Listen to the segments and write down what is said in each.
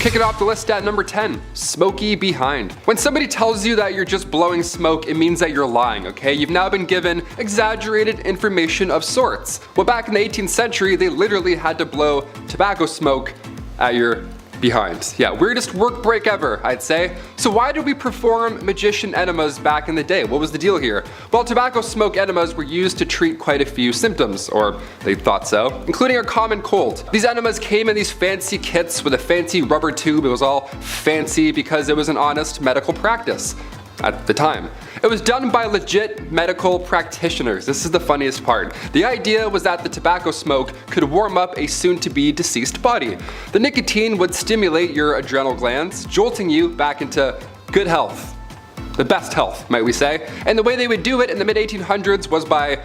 Kicking off the list at number 10, smoky behind. When somebody tells you that you're just blowing smoke, it means that you're lying, okay? You've now been given exaggerated information of sorts. Well, back in the 18th century, they literally had to blow tobacco smoke at your behind. Yeah, weirdest work break ever, I'd say. So why did we perform magician enemas back in the day? What was the deal here? Well, tobacco smoke enemas were used to treat quite a few symptoms, or they thought so, including a common cold. These enemas came in these fancy kits with a fancy rubber tube. It was all fancy because it was an honest medical practice at the time. It was done by legit medical practitioners. This is the funniest part. The idea was that the tobacco smoke could warm up a soon-to-be deceased body. The nicotine would stimulate your adrenal glands, jolting you back into good health. The best health, might we say. And the way they would do it in the mid-1800s was by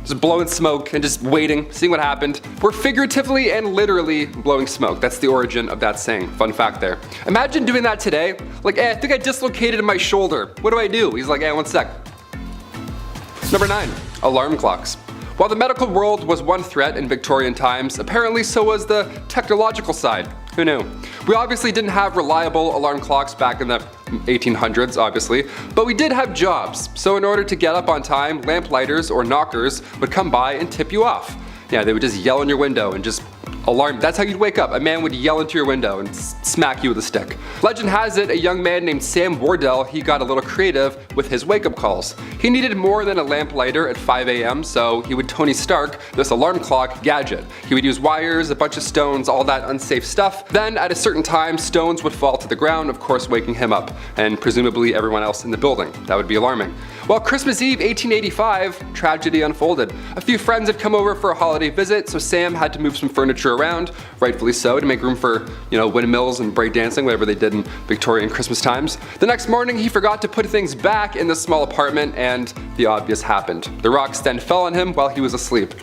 just blowing smoke and just waiting, seeing what happened. We're figuratively and literally blowing smoke. That's the origin of that saying. Fun fact there. Imagine doing that today. Like, I think I dislocated my shoulder. What do I do? He's like, one sec. Number 9, alarm clocks. While the medical world was one threat in Victorian times, apparently so was the technological side. Who knew? We obviously didn't have reliable alarm clocks back in the 1800s, obviously, but we did have jobs. So in order to get up on time, lamplighters or knockers would come by and tip you off. Yeah, they would just yell in your window and just alarm. That's how you'd wake up. A man would yell into your window and smack you with a stick. Legend has it, a young man named Sam Wardell, he got a little creative with his wake-up calls. He needed more than a lamplighter at 5 a.m., so he would Tony Stark this alarm clock gadget. He would use wires, a bunch of stones, all that unsafe stuff. Then at a certain time, stones would fall to the ground, of course waking him up, and presumably everyone else in the building. That would be alarming. Well, Christmas Eve 1885, tragedy unfolded. A few friends had come over for a holiday visit, so Sam had to move some furniture around, rightfully so, to make room for, windmills and breakdancing, whatever they did in Victorian Christmas times. The next morning, he forgot to put things back in the small apartment, and the obvious happened. The rocks then fell on him while he was asleep.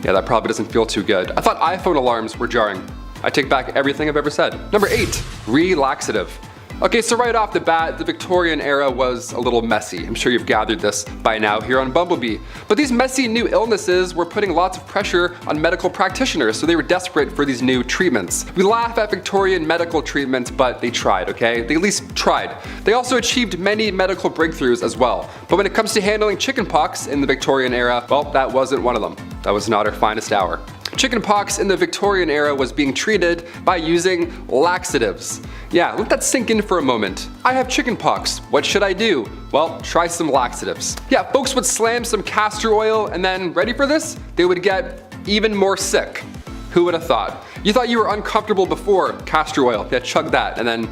Yeah, that probably doesn't feel too good. I thought iPhone alarms were jarring. I take back everything I've ever said. Number 8, relaxative. Okay, so right off the bat, the Victorian era was a little messy. I'm sure you've gathered this by now here on Bumblebee. But these messy new illnesses were putting lots of pressure on medical practitioners, so they were desperate for these new treatments. We laugh at Victorian medical treatments, but they tried, okay? They at least tried. They also achieved many medical breakthroughs as well. But when it comes to handling chickenpox in the Victorian era, well, that wasn't one of them. That was not our finest hour. Chickenpox in the Victorian era was being treated by using laxatives. Yeah, let that sink in for a moment. I have chickenpox. What should I do? Well, try some laxatives. Yeah, folks would slam some castor oil and then, ready for this? They would get even more sick. Who would have thought? You thought you were uncomfortable before castor oil. Yeah, chug that, and then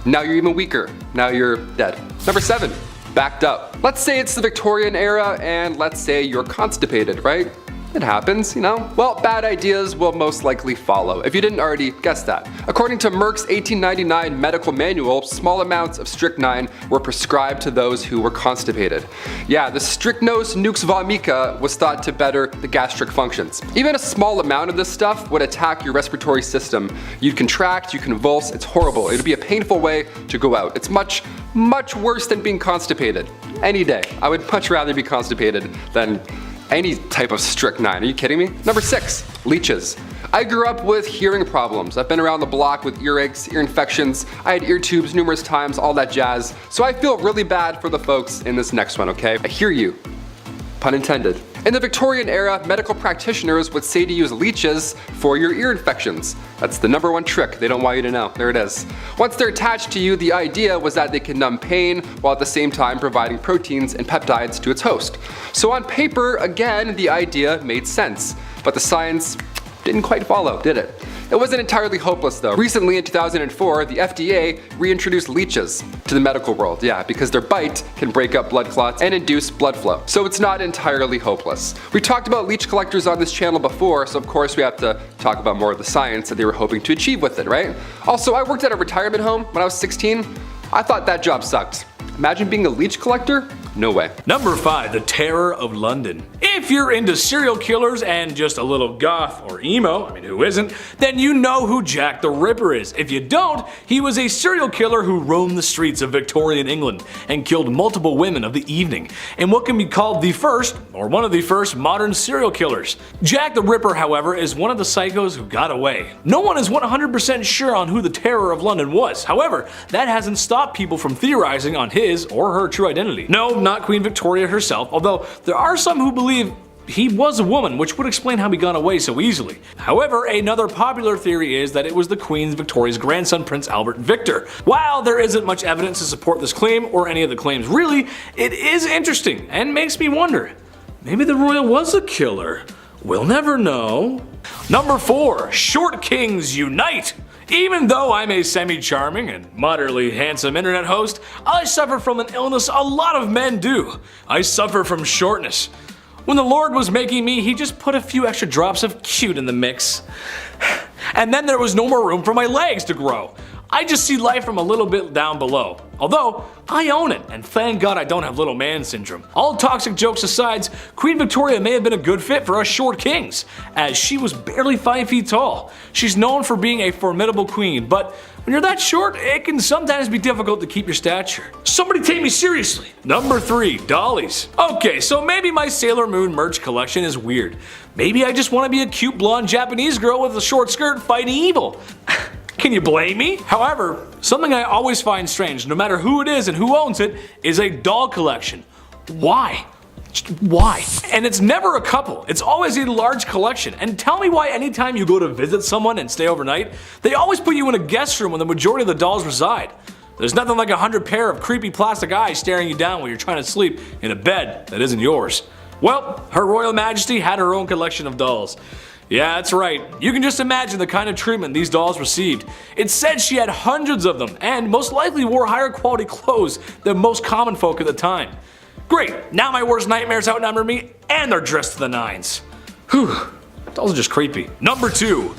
now you're even weaker. Now you're dead. Number 7, backed up. Let's say it's the Victorian era and let's say you're constipated, right? It happens, Well, bad ideas will most likely follow, if you didn't already guess that. According to Merck's 1899 medical manual, small amounts of strychnine were prescribed to those who were constipated. Yeah, the strychnos nux vomica was thought to better the gastric functions. Even a small amount of this stuff would attack your respiratory system. You'd contract, you convulse, it's horrible. It would be a painful way to go out. It's much, much worse than being constipated. Any day. I would much rather be constipated than any type of strychnine. Are you kidding me? Number 6, leeches. I grew up with hearing problems. I've been around the block with earaches, ear infections. I had ear tubes numerous times, all that jazz. So I feel really bad for the folks in this next one, okay? I hear you. Pun intended. In the Victorian era, medical practitioners would say to use leeches for your ear infections. That's the number one trick they don't want you to know. There it is. Once they're attached to you, the idea was that they can numb pain while at the same time providing proteins and peptides to its host. So on paper, again, the idea made sense, but the science didn't quite follow, did it? It wasn't entirely hopeless though. Recently in 2004, the FDA reintroduced leeches to the medical world, because their bite can break up blood clots and induce blood flow. So it's not entirely hopeless. We talked about leech collectors on this channel before, so of course we have to talk about more of the science that they were hoping to achieve with it, right? Also, I worked at a retirement home when I was 16. I thought that job sucked. Imagine being a leech collector? No way. Number 5. The Terror of London. If you're into serial killers and just a little goth or emo, I mean who isn't, then you know who Jack the Ripper is. If you don't, he was a serial killer who roamed the streets of Victorian England and killed multiple women of the evening, in what can be called the first, or one of the first, modern serial killers. Jack the Ripper, however, is one of the psychos who got away. No one is 100% sure on who the Terror of London was. However, that hasn't stopped people from theorizing on his or her true identity. No, not Queen Victoria herself, although there are some who believe he was a woman, which would explain how he got away so easily. However, another popular theory is that it was the Queen Victoria's grandson, Prince Albert Victor. While there isn't much evidence to support this claim, or any of the claims really, it is interesting and makes me wonder, maybe the royal was a killer? We'll never know. Number 4. Short Kings Unite! Even though I'm a semi-charming and moderately handsome internet host, I suffer from an illness a lot of men do. I suffer from shortness. When the Lord was making me, he just put a few extra drops of cute in the mix. And then there was no more room for my legs to grow. I just see life from a little bit down below. Although, I own it, and thank God I don't have little man syndrome. All toxic jokes aside, Queen Victoria may have been a good fit for us short kings, as she was barely 5 feet tall. She's known for being a formidable queen, but when you're that short, it can sometimes be difficult to keep your stature. Somebody take me seriously. Number 3. Dollies. Okay, so maybe my Sailor Moon merch collection is weird. Maybe I just want to be a cute blonde Japanese girl with a short skirt fighting evil. Can you blame me? However, something I always find strange, no matter who it is and who owns it, is a doll collection. Why? Why? And it's never a couple, it's always a large collection. And tell me why anytime you go to visit someone and stay overnight, they always put you in a guest room where the majority of the dolls reside. There's nothing like 100 pair of creepy plastic eyes staring you down while you're trying to sleep in a bed that isn't yours. Well, Her Royal Majesty had her own collection of dolls. Yeah, that's right. You can just imagine the kind of treatment these dolls received. It said she had hundreds of them, and most likely wore higher quality clothes than most common folk at the time. Great, now my worst nightmares outnumber me, and they're dressed to the nines. Whew, dolls are just creepy. Number 2.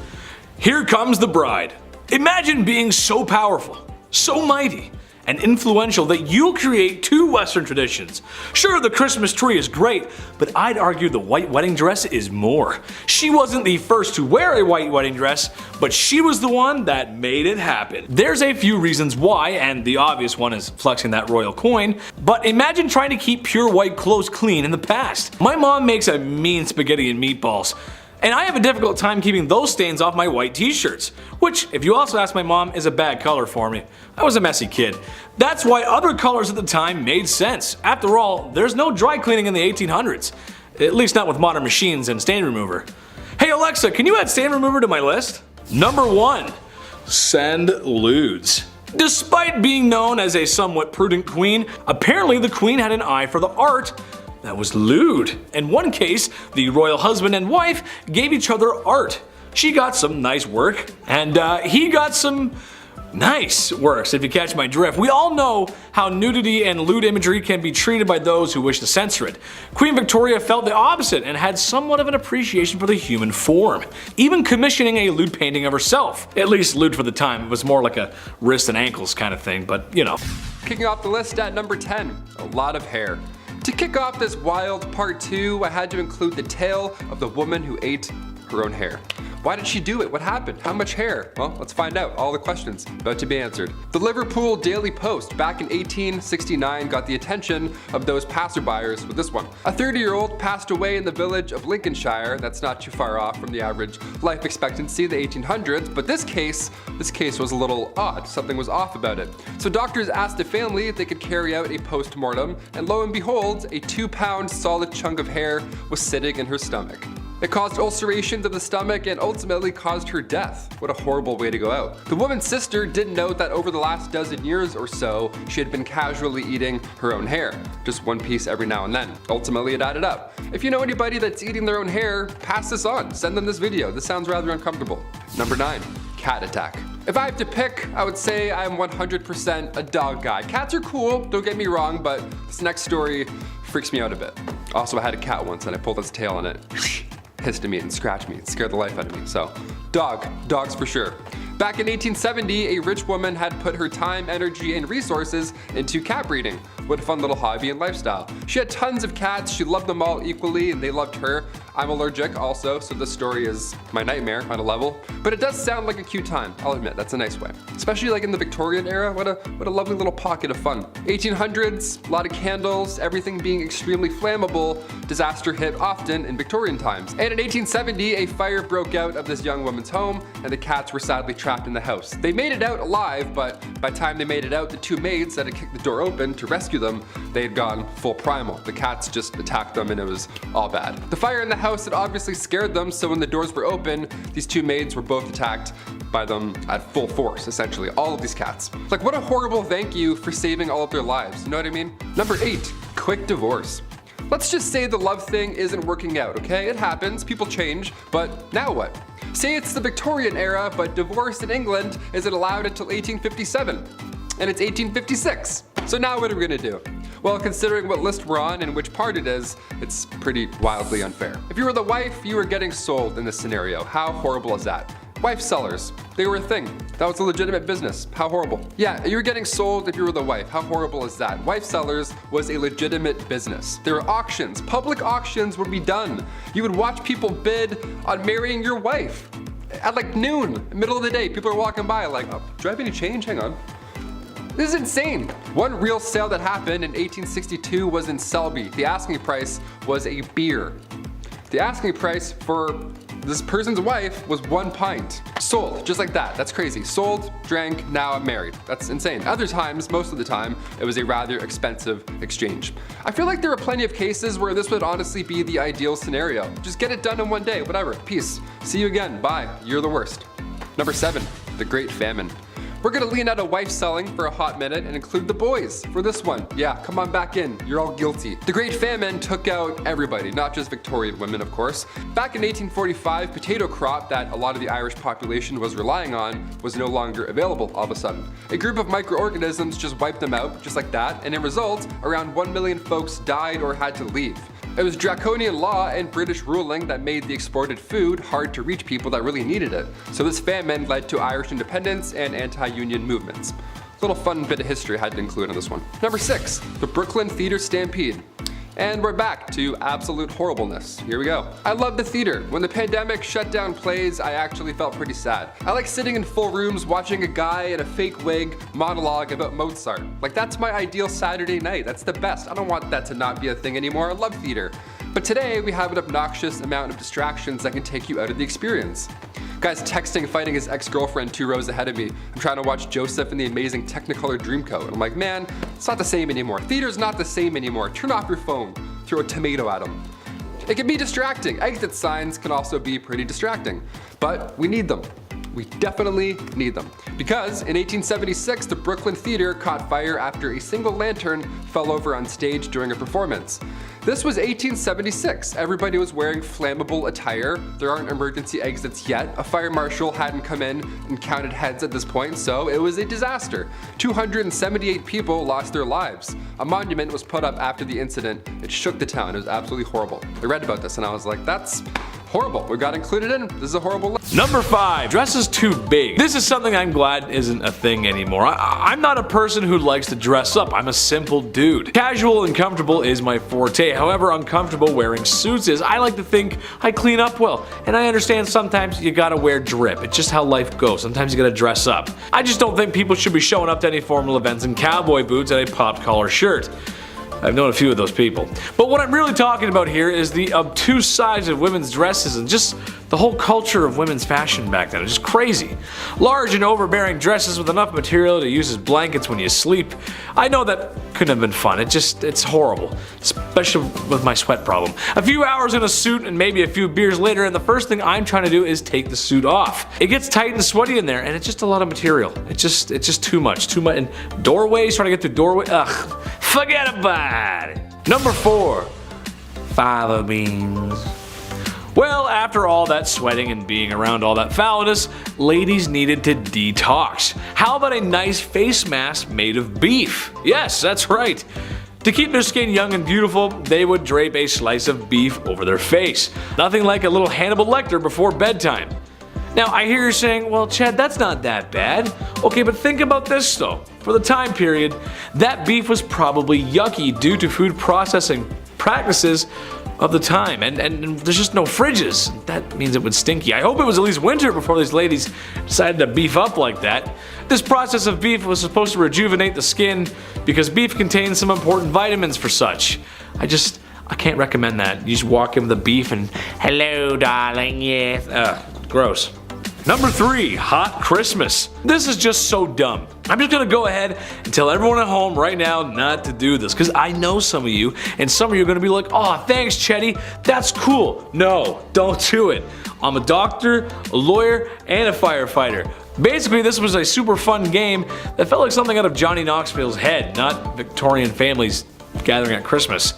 Here Comes the Bride. Imagine being so powerful, so mighty, and influential that you'll create 2 Western traditions. Sure, the Christmas tree is great, but I'd argue the white wedding dress is more. She wasn't the first to wear a white wedding dress, but she was the one that made it happen. There's a few reasons why, and the obvious one is flexing that royal coin, but imagine trying to keep pure white clothes clean in the past. My mom makes a mean spaghetti and meatballs, and I have a difficult time keeping those stains off my white t-shirts, which, if you also ask my mom, is a bad color for me. I was a messy kid. That's why other colors at the time made sense. After all, there's no dry cleaning in the 1800s. At least not with modern machines and stain remover. Hey Alexa, can you add stain remover to my list? Number 1. Send lewds. Despite being known as a somewhat prudent queen, apparently the queen had an eye for the art that was lewd. In one case, the royal husband and wife gave each other art. She got some nice work, and he got some nice works, if you catch my drift. We all know how nudity and lewd imagery can be treated by those who wish to censor it. Queen Victoria felt the opposite and had somewhat of an appreciation for the human form, even commissioning a lewd painting of herself. At least lewd for the time, it was more like a wrist and ankles kind of thing, but you know. Kicking off the list at number 10, a lot of hair. To kick off this wild part 2, I had to include the tale of the woman who ate her own hair. Why did she do it? What happened? How much hair? Well, let's find out. All the questions about to be answered. The Liverpool Daily Post back in 1869 got the attention of those passerbyers with this one. A 30-year-old passed away in the village of Lincolnshire. That's not too far off from the average life expectancy of the 1800s, but this case was a little odd. Something was off about it. So doctors asked the family if they could carry out a post-mortem, and lo and behold, a 2-pound solid chunk of hair was sitting in her stomach. It caused ulcerations of the stomach and ultimately caused her death. What a horrible way to go out. The woman's sister didn't note that over the last dozen years or so, she had been casually eating her own hair, just one piece every now and then. Ultimately, it added up. If you know anybody that's eating their own hair, pass this on. Send them this video. This sounds rather uncomfortable. Number 9, cat attack. If I have to pick, I would say I'm 100% a dog guy. Cats are cool, don't get me wrong, but this next story freaks me out a bit. Also, I had a cat once and I pulled its tail on it. Hissed at me and scratched me and scared the life out of me. So, dogs for sure. Back in 1870, a rich woman had put her time, energy, and resources into cat breeding. What a fun little hobby and lifestyle. She had tons of cats, she loved them all equally, and they loved her. I'm allergic also, so this story is my nightmare on a level. But it does sound like a cute time, I'll admit, that's a nice way. Especially like in the Victorian era, what a lovely little pocket of fun. 1800s, a lot of candles, everything being extremely flammable, disaster hit often in Victorian times. And in 1870, a fire broke out of this young woman's home, and the cats were sadly trapped in the house. They made it out alive, but by the time they made it out, the two maids that had kicked the door open to rescue them, they had gone full primal. The cats just attacked them and it was all bad. The fire in the house had obviously scared them, so when the doors were open, these two maids were both attacked by them at full force, essentially, all of these cats. Like, what a horrible thank you for saving all of their lives, you know what I mean? Number 8, quick divorce. Let's just say the love thing isn't working out, okay? It happens, people change, but now what? Say it's the Victorian era, but divorce in England isn't allowed until 1857, and it's 1856. So now what are we gonna do? Well, considering what list we're on and which part it is, it's pretty wildly unfair. If you were the wife, you were getting sold in this scenario. How horrible is that? Wife sellers, they were a thing. That was a legitimate business. How horrible. Yeah, you were getting sold if you were the wife. How horrible is that? Wife sellers was a legitimate business. There were auctions. Public auctions would be done. You would watch people bid on marrying your wife. At like noon, middle of the day, people are walking by like, oh, do I have any change? Hang on. This is insane. One real sale that happened in 1862 was in Selby. The asking price was a beer. The asking price for this person's wife was 1 pint. Sold, just like that. That's crazy. Sold, drank, now I'm married. That's insane. Other times, most of the time, it was a rather expensive exchange. I feel like there are plenty of cases where this would honestly be the ideal scenario. Just get it done in one day, whatever. Peace. See you again. Bye. You're the worst. Number 7, the Great Famine. We're gonna lean out of wife selling for a hot minute and include the boys for this one. Yeah, come on back in, you're all guilty. The Great Famine took out everybody, not just Victorian women, of course. Back in 1845, potato crop that a lot of the Irish population was relying on was no longer available all of a sudden. A group of microorganisms just wiped them out, just like that, and in result, around 1 million folks died or had to leave. It was draconian law and British ruling that made the exported food hard to reach people that really needed it. So this famine led to Irish independence and anti-union movements. Little fun bit of history I had to include on this one. Number 6, the Brooklyn Theater Stampede. And we're back to absolute horribleness. Here we go. I love the theater. When the pandemic shut down plays, I actually felt pretty sad. I like sitting in full rooms watching a guy in a fake wig monologue about Mozart. Like, that's my ideal Saturday night. That's the best. I don't want that to not be a thing anymore. I love theater. But today we have an obnoxious amount of distractions that can take you out of the experience. Guy's texting, fighting his ex-girlfriend 2 rows ahead of me. I'm trying to watch Joseph in the amazing Technicolor Dreamcoat. And I'm like, man, it's not the same anymore. Theater's not the same anymore. Turn off your phone. Throw a tomato at him. It can be distracting. Exit signs can also be pretty distracting. But we need them. We definitely need them. Because in 1876, the Brooklyn Theater caught fire after a single lantern fell over on stage during a performance. This was 1876. Everybody was wearing flammable attire. There aren't emergency exits yet. A fire marshal hadn't come in and counted heads at this point, so it was a disaster. 278 people lost their lives. A monument was put up after the incident. It shook the town. It was absolutely horrible. I read about this and I was like, that's horrible. We got included in. This is a horrible list. Number 5, dresses too big. This is something I'm glad isn't a thing anymore. I'm not a person who likes to dress up. I'm a simple dude. Casual and comfortable is my forte. However uncomfortable wearing suits is, I like to think I clean up well. And I understand sometimes you gotta wear drip. It's just how life goes. Sometimes you gotta dress up. I just don't think people should be showing up to any formal events in cowboy boots and a popped collar shirt. I've known a few of those people. But what I'm really talking about here is the obtuse size of women's dresses and just the whole culture of women's fashion back then. It's just crazy. Large and overbearing dresses with enough material to use as blankets when you sleep. I know that couldn't have been fun. It's horrible. Especially with my sweat problem. A few hours in a suit and maybe a few beers later, and the first thing I'm trying to do is take the suit off. It gets tight and sweaty in there, and it's just a lot of material. It's just too much. And doorways, trying to get through doorway. Ugh. Forget about it. Number 4, fava beans. Well, after all that sweating and being around all that foulness, ladies needed to detox. How about a nice face mask made of beef? Yes, that's right. To keep their skin young and beautiful, they would drape a slice of beef over their face. Nothing like a little Hannibal Lecter before bedtime. Now I hear you saying, well Chad, that's not that bad. Okay, but think about this though. For the time period, that beef was probably yucky due to food processing practices of the time, and there's just no fridges. That means it would stinky. I hope it was at least winter before these ladies decided to beef up like that. This process of beef was supposed to rejuvenate the skin because beef contains some important vitamins for such. I can't recommend that. You just walk in with the beef and, hello darling, yes. Gross. Number 3, hot Christmas. This is just so dumb. I'm just gonna go ahead and tell everyone at home right now not to do this, because I know some of you, and some of you are gonna be like, oh thanks Chetty, that's cool. No, don't do it. I'm a doctor, a lawyer, and a firefighter. Basically, this was a super fun game that felt like something out of Johnny Knoxville's head, not Victorian families gathering at Christmas.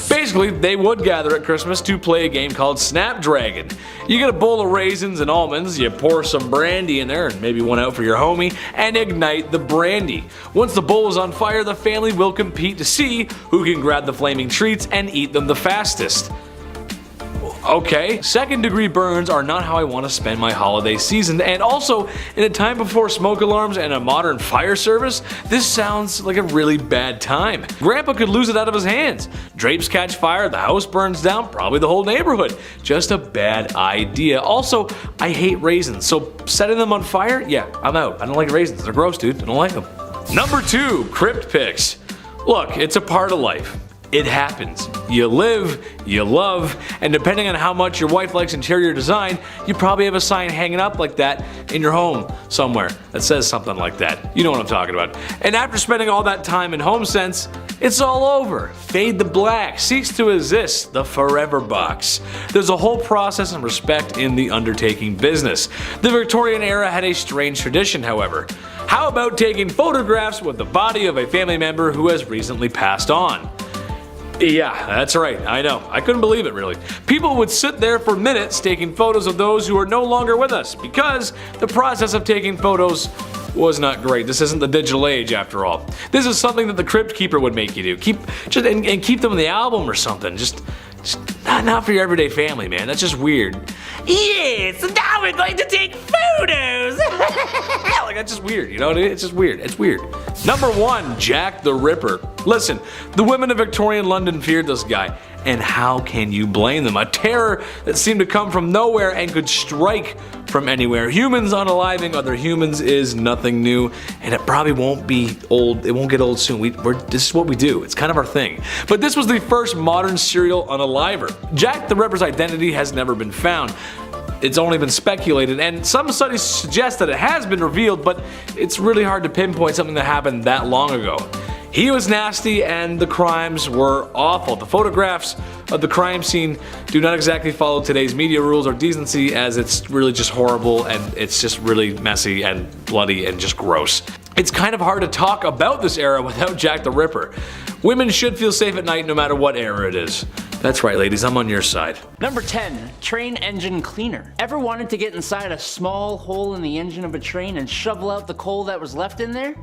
Basically, they would gather at Christmas to play a game called Snapdragon. You get a bowl of raisins and almonds, you pour some brandy in there and maybe one out for your homie, and ignite the brandy. Once the bowl is on fire, the family will compete to see who can grab the flaming treats and eat them the fastest. Okay, second-degree burns are not how I want to spend my holiday season, and also, in a time before smoke alarms and a modern fire service, this sounds like a really bad time. Grandpa could lose it out of his hands. Drapes catch fire, the house burns down, probably the whole neighborhood. Just a bad idea. Also, I hate raisins, so setting them on fire? Yeah, I'm out. I don't like raisins. They're gross, dude. I don't like them. Number 2, crypt pics. Look, it's a part of life. It happens. You live, you love, and depending on how much your wife likes interior design, you probably have a sign hanging up like that in your home somewhere that says something like that. You know what I'm talking about. And after spending all that time in HomeSense, it's all over. Fade to black, cease to exist, the forever box. There's a whole process and respect in the undertaking business. The Victorian era had a strange tradition, however. How about taking photographs with the body of a family member who has recently passed on? Yeah, that's right, I know. I couldn't believe it, really. People would sit there for minutes taking photos of those who are no longer with us because the process of taking photos was not great. This isn't the digital age, after all. This is something that the crypt keeper would make you do. Keep them in the album or something. Just not for your everyday family, man. That's just weird. Yes, now we're going to take photos. Like, that's just weird, you know? It's just weird. It's weird. Number 1, Jack the Ripper. Listen, the women of Victorian London feared this guy, and how can you blame them? A terror that seemed to come from nowhere and could strike from anywhere. Humans unaliving other humans is nothing new, and it probably won't be old. It won't get old soon. This is what we do. It's kind of our thing. But this was the first modern serial unaliver. Jack the Ripper's identity has never been found. It's only been speculated, and some studies suggest that it has been revealed, but it's really hard to pinpoint something that happened that long ago. He was nasty and the crimes were awful. The photographs of the crime scene do not exactly follow today's media rules or decency, as it's really just horrible and it's just really messy and bloody and just gross. It's kind of hard to talk about this era without Jack the Ripper. Women should feel safe at night no matter what era it is. That's right, ladies, I'm on your side. Number 10, train engine cleaner. Ever wanted to get inside a small hole in the engine of a train and shovel out the coal that was left in there?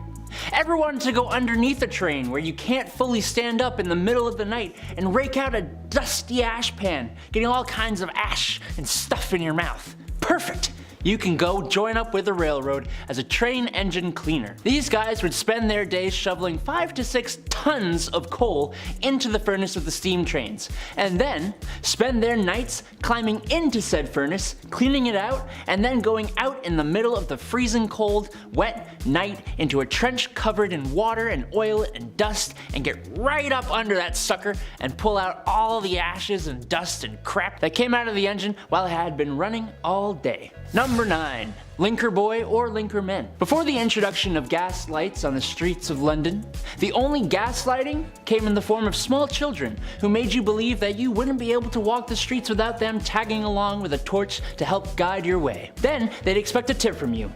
Ever wanted to go underneath a train where you can't fully stand up in the middle of the night and rake out a dusty ash pan, getting all kinds of ash and stuff in your mouth? Perfect! You can go join up with the railroad as a train engine cleaner. These guys would spend their days shoveling 5 to 6 tons of coal into the furnace of the steam trains, and then spend their nights climbing into said furnace, cleaning it out, and then going out in the middle of the freezing cold, wet night into a trench covered in water and oil and dust, and get right up under that sucker and pull out all the ashes and dust and crap that came out of the engine while it had been running all day. Number 9. Linker boy or linker men. Before the introduction of gas lights on the streets of London, the only gaslighting came in the form of small children who made you believe that you wouldn't be able to walk the streets without them tagging along with a torch to help guide your way. Then they'd expect a tip from you.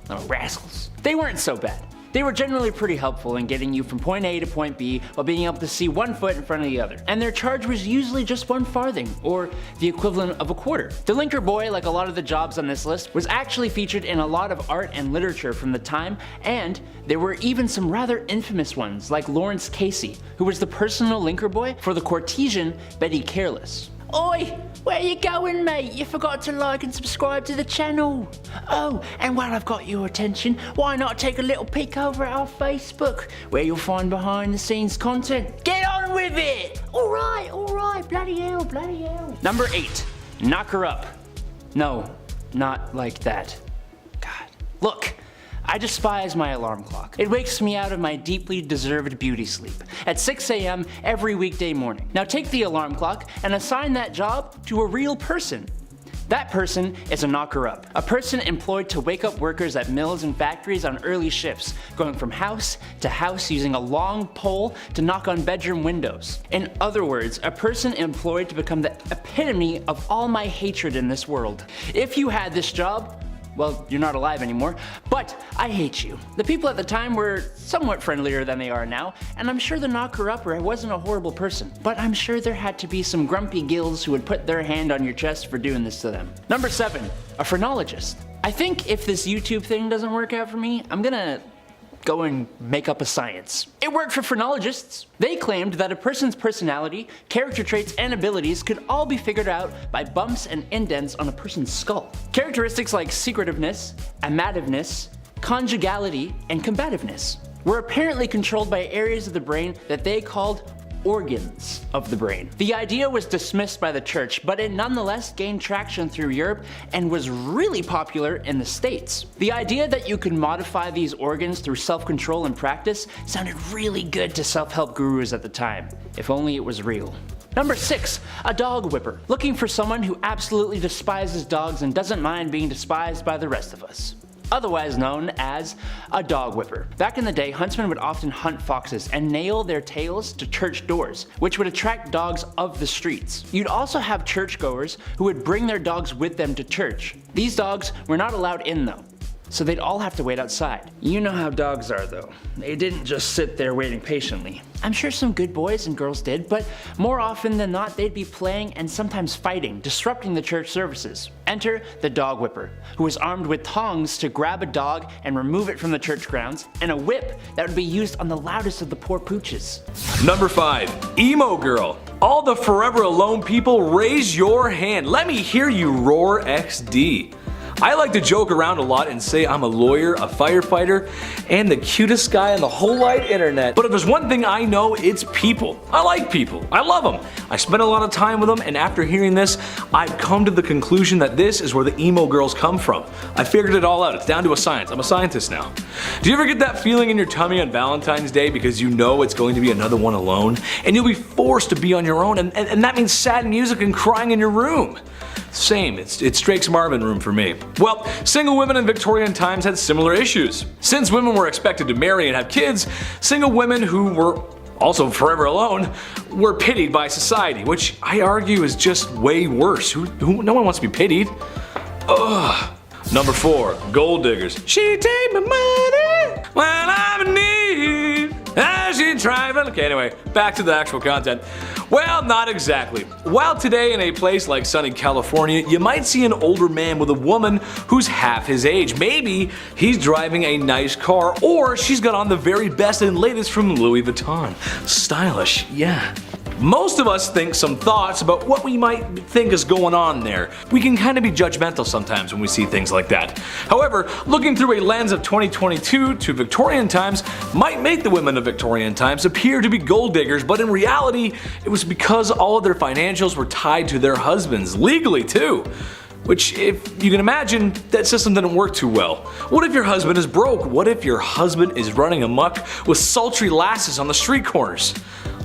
Oh, rascals. They weren't so bad. They were generally pretty helpful in getting you from point A to point B while being able to see one foot in front of the other. And their charge was usually just 1 farthing, or the equivalent of a quarter. The linker boy, like a lot of the jobs on this list, was actually featured in a lot of art and literature from the time, and there were even some rather infamous ones, like Lawrence Casey, who was the personal linker boy for the courtesan Betty Careless. Oi! Where you going, mate? You forgot to like and subscribe to the channel. Oh, and while I've got your attention, why not take a little peek over at our Facebook, where you'll find behind the scenes content. Get on with it! Alright, bloody hell. Number 8, knock her up. No, not like that. God. Look, I despise my alarm clock. It wakes me out of my deeply deserved beauty sleep at 6 a.m. every weekday morning. Now take the alarm clock and assign that job to a real person. That person is a knocker up, a person employed to wake up workers at mills and factories on early shifts, going from house to house using a long pole to knock on bedroom windows. In other words, a person employed to become the epitome of all my hatred in this world. If you had this job, well, you're not alive anymore, but I hate you. The people at the time were somewhat friendlier than they are now, and I'm sure the knocker-upper wasn't a horrible person, but I'm sure there had to be some grumpy gills who would put their hand on your chest for doing this to them. Number 7, a phrenologist. I think if this YouTube thing doesn't work out for me, I'm gonna go and make up a science. It worked for phrenologists. They claimed that a person's personality, character traits, and abilities could all be figured out by bumps and indents on a person's skull. Characteristics like secretiveness, amativeness, conjugality, and combativeness were apparently controlled by areas of the brain that they called organs of the brain. The idea was dismissed by the church, but it nonetheless gained traction through Europe and was really popular in the States. The idea that you could modify these organs through self-control and practice sounded really good to self-help gurus at the time, if only it was real. Number 6, a dog whipper. Looking for someone who absolutely despises dogs and doesn't mind being despised by the rest of us. Otherwise known as a dog whipper. Back in the day, huntsmen would often hunt foxes and nail their tails to church doors, which would attract dogs of the streets. You'd also have churchgoers who would bring their dogs with them to church. These dogs were not allowed in though, so they'd all have to wait outside. You know how dogs are though. They didn't just sit there waiting patiently. I'm sure some good boys and girls did, but more often than not they'd be playing and sometimes fighting, disrupting the church services. Enter the dog whipper, who was armed with tongs to grab a dog and remove it from the church grounds, and a whip that would be used on the loudest of the poor pooches. Number 5, emo girl. All the forever alone people, raise your hand. Let me hear you roar XD. I like to joke around a lot and say I'm a lawyer, a firefighter, and the cutest guy on the whole wide internet. But if there's one thing I know, it's people. I like people. I love them. I spend a lot of time with them, and after hearing this, I've come to the conclusion that this is where the emo girls come from. I figured it all out. It's down to a science. I'm a scientist now. Do you ever get that feeling in your tummy on Valentine's Day because you know it's going to be another one alone? And you'll be forced to be on your own, and that means sad music and crying in your room. Same, it's Drake's Marvin room for me. Well, single women in Victorian times had similar issues. Since women were expected to marry and have kids, single women who were also forever alone were pitied by society, which I argue is just way worse. No one wants to be pitied. Ugh. Number 4, gold diggers. She take my money when I'm in need. As she travel. Okay, anyway, back to the actual content. Well, not exactly. While today in a place like sunny California, you might see an older man with a woman who's half his age. Maybe he's driving a nice car, or she's got on the very best and latest from Louis Vuitton. Stylish, yeah. Most of us think some thoughts about what we might think is going on there. We can kind of be judgmental sometimes when we see things like that. However, looking through a lens of 2022 to Victorian times might make the women of Victorian times appear to be gold diggers, but in reality, it was because all of their financials were tied to their husbands, legally too. Which, if you can imagine, that system didn't work too well. What if your husband is broke? What if your husband is running amok with sultry lasses on the street corners?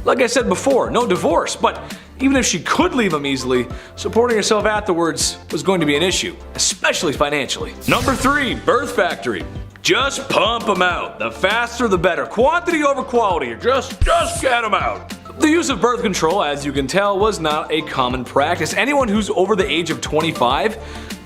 Like I said before, no divorce, but even if she could leave him easily, supporting herself afterwards was going to be an issue, especially financially. Number 3, birth factory. Just pump them out. The faster the better. Quantity over quality. Just get them out. The use of birth control, as you can tell, was not a common practice. Anyone who's over the age of 25,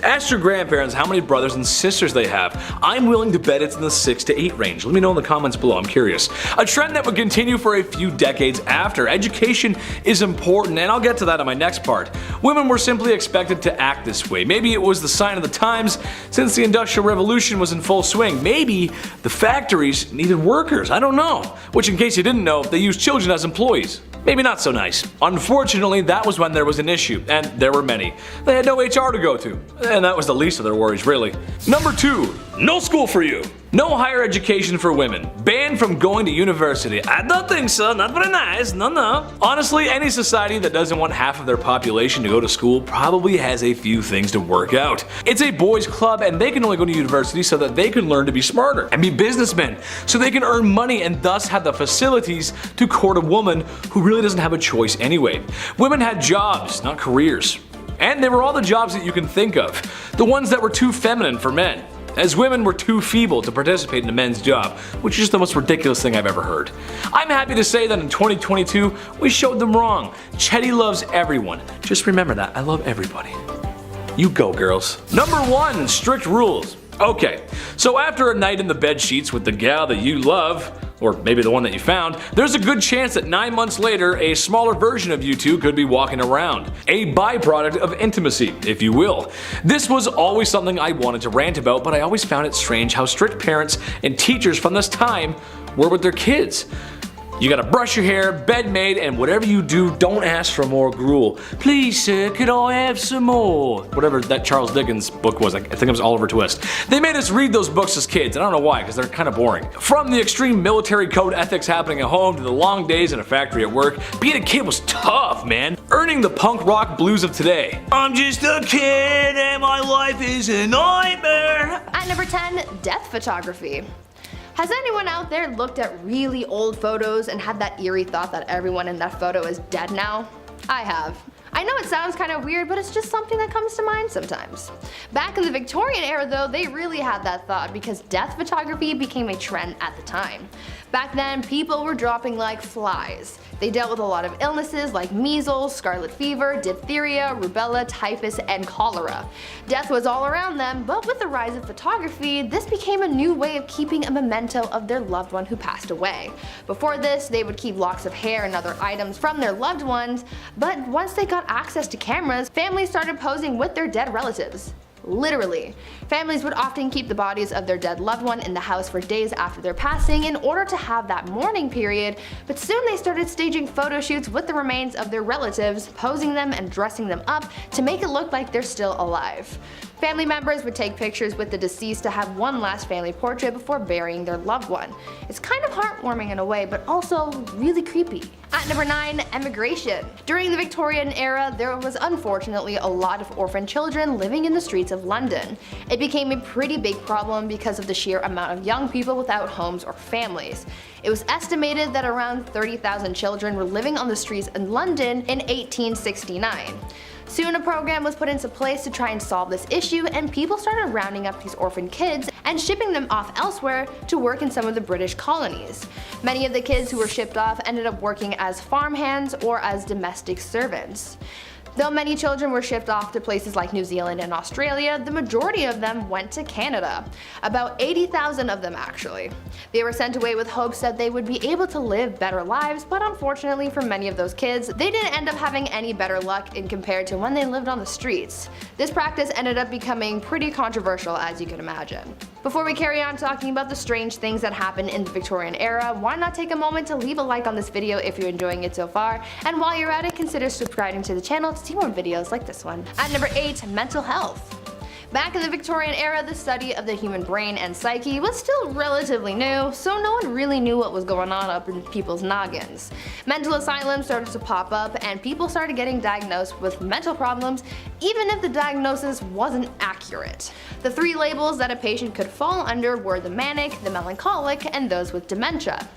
ask your grandparents how many brothers and sisters they have. I'm willing to bet it's in the 6 to 8 range. Let me know in the comments below, I'm curious. A trend that would continue for a few decades after. Education is important, and I'll get to that in my next part. Women were simply expected to act this way. Maybe it was the sign of the times since the Industrial Revolution was in full swing. Maybe the factories needed workers, I don't know. Which, in case you didn't know, they used children as employees. maybe not so nice. Unfortunately, that was when there was an issue, and there were many. They had no HR to go to, and that was the least of their worries, really. Number 2. No school for you. No higher education for women. Banned from going to university. I don't think so, not very nice, no. Honestly, any society that doesn't want half of their population to go to school probably has a few things to work out. It's a boys' club, and they can only go to university so that they can learn to be smarter and be businessmen, so they can earn money and thus have the facilities to court a woman who really doesn't have a choice anyway. Women had jobs, not careers. And they were all the jobs that you can think of. The ones that were too feminine for men, as women were too feeble to participate in a men's job, which is the most ridiculous thing I've ever heard. I'm happy to say that in 2022, we showed them wrong. Chetty loves everyone. Just remember that, I love everybody. You go, girls. Number 1, strict rules. Okay, so after a night in the bed sheets with the gal that you love, or maybe the one that you found, there's a good chance that 9 months later, a smaller version of you two could be walking around. A byproduct of intimacy, if you will. This was always something I wanted to rant about, but I always found it strange how strict parents and teachers from this time were with their kids. You gotta brush your hair, bed made, and whatever you do, don't ask for more gruel. Please sir, could I have some more? Whatever that Charles Dickens book was, I think it was Oliver Twist. They made us read those books as kids, and I don't know why, because they're kind of boring. From the extreme military code ethics happening at home to the long days in a factory at work, being a kid was tough, man. Earning the punk rock blues of today. I'm just a kid and my life is a nightmare. At number 10, death photography. Has anyone out there looked at really old photos and had that eerie thought that everyone in that photo is dead now? I have. I know it sounds kind of weird, but it's just something that comes to mind sometimes. Back in the Victorian era though, they really had that thought because death photography became a trend at the time. Back then, people were dropping like flies. They dealt with a lot of illnesses like measles, scarlet fever, diphtheria, rubella, typhus, and cholera. Death was all around them, but with the rise of photography, this became a new way of keeping a memento of their loved one who passed away. Before this, they would keep locks of hair and other items from their loved ones, but once they got access to cameras, families started posing with their dead relatives. Literally. Families would often keep the bodies of their dead loved one in the house for days after their passing in order to have that mourning period, but soon they started staging photo shoots with the remains of their relatives, posing them and dressing them up to make it look like they're still alive. Family members would take pictures with the deceased to have one last family portrait before burying their loved one. It's kind of heartwarming in a way, but also really creepy. At number 9, emigration. During the Victorian era, there was unfortunately a lot of orphan children living in the streets of London. It became a pretty big problem because of the sheer amount of young people without homes or families. It was estimated that around 30,000 children were living on the streets in London in 1869. Soon a program was put into place to try and solve this issue, and people started rounding up these orphan kids and shipping them off elsewhere to work in some of the British colonies. Many of the kids who were shipped off ended up working as farmhands or as domestic servants. Though many children were shipped off to places like New Zealand and Australia, the majority of them went to Canada. About 80,000 of them actually. They were sent away with hopes that they would be able to live better lives, but unfortunately for many of those kids, they didn't end up having any better luck in compared to when they lived on the streets. This practice ended up becoming pretty controversial, as you can imagine. Before we carry on talking about the strange things that happened in the Victorian era, why not take a moment to leave a like on this video if you're enjoying it so far, and while you're at it, consider subscribing to the channel to see more videos like this one. At number 8, mental health. Back in the Victorian era, the study of the human brain and psyche was still relatively new, so no one really knew what was going on up in people's noggins. Mental asylums started to pop up, and people started getting diagnosed with mental problems even if the diagnosis wasn't accurate. The 3 labels that a patient could fall under were the manic, the melancholic, and those with dementia.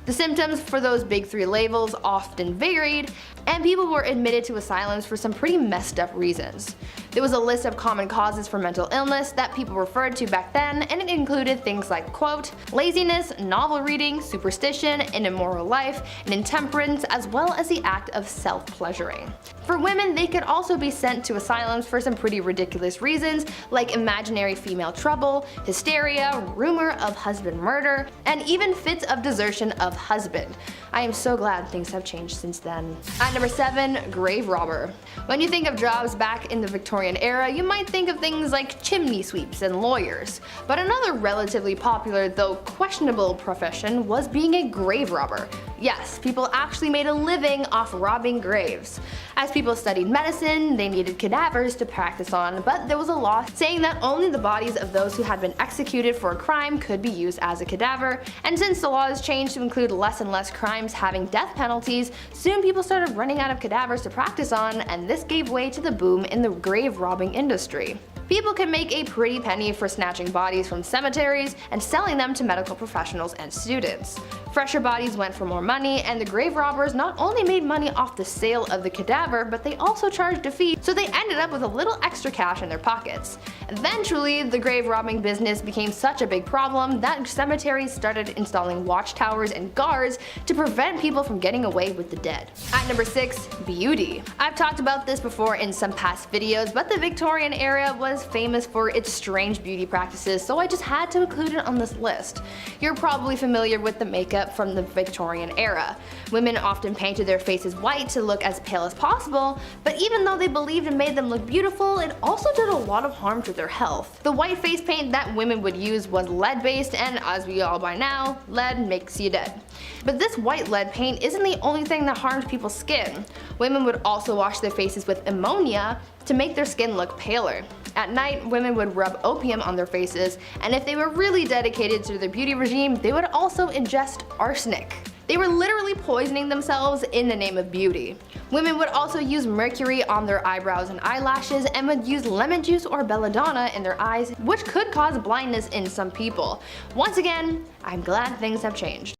The symptoms for those big 3 labels often varied, and people were admitted to asylums for some pretty messed up reasons. There was a list of common causes for mental illness that people referred to back then, and it included things like, quote, laziness, novel reading, superstition, an immoral life, and intemperance, as well as the act of self-pleasuring. For women, they could also be sent to asylums for some pretty ridiculous reasons, like imaginary female trouble, hysteria, rumor of husband murder, and even fits of desertion of husband. I am so glad things have changed since then. At number 7, grave robber. When you think of jobs back in the Victorian era, you might think of things like chimney sweeps and lawyers. But another relatively popular, though questionable, profession was being a grave robber. Yes, people actually made a living off robbing graves. As people studied medicine, they needed cadavers to practice on, but there was a law saying that only the bodies of those who had been executed for a crime could be used as a cadaver, and since the laws changed to include less and less crimes having death penalties, soon people started running out of cadavers to practice on, and this gave way to the boom in the grave robbing industry. People can make a pretty penny for snatching bodies from cemeteries and selling them to medical professionals and students. Fresher bodies went for more money, and the grave robbers not only made money off the sale of the cadaver, but they also charged a fee, so they ended up with a little extra cash in their pockets. Eventually, the grave robbing business became such a big problem that cemeteries started installing watchtowers and guards to prevent people from getting away with the dead. At number 6, beauty. I've talked about this before in some past videos, but the Victorian era was famous for its strange beauty practices, so I just had to include it on this list. You're probably familiar with the makeup from the Victorian era. Women often painted their faces white to look as pale as possible, but even though they believed it made them look beautiful, it also did a lot of harm to their health. The white face paint that women would use was lead based, and as we all by now, lead makes you dead. But this white lead paint isn't the only thing that harmed people's skin. Women would also wash their faces with ammonia to make their skin look paler. At night, women would rub opium on their faces, and if they were really dedicated to their beauty regime, they would also ingest arsenic. They were literally poisoning themselves in the name of beauty. Women would also use mercury on their eyebrows and eyelashes, and would use lemon juice or belladonna in their eyes, which could cause blindness in some people. Once again, I'm glad things have changed.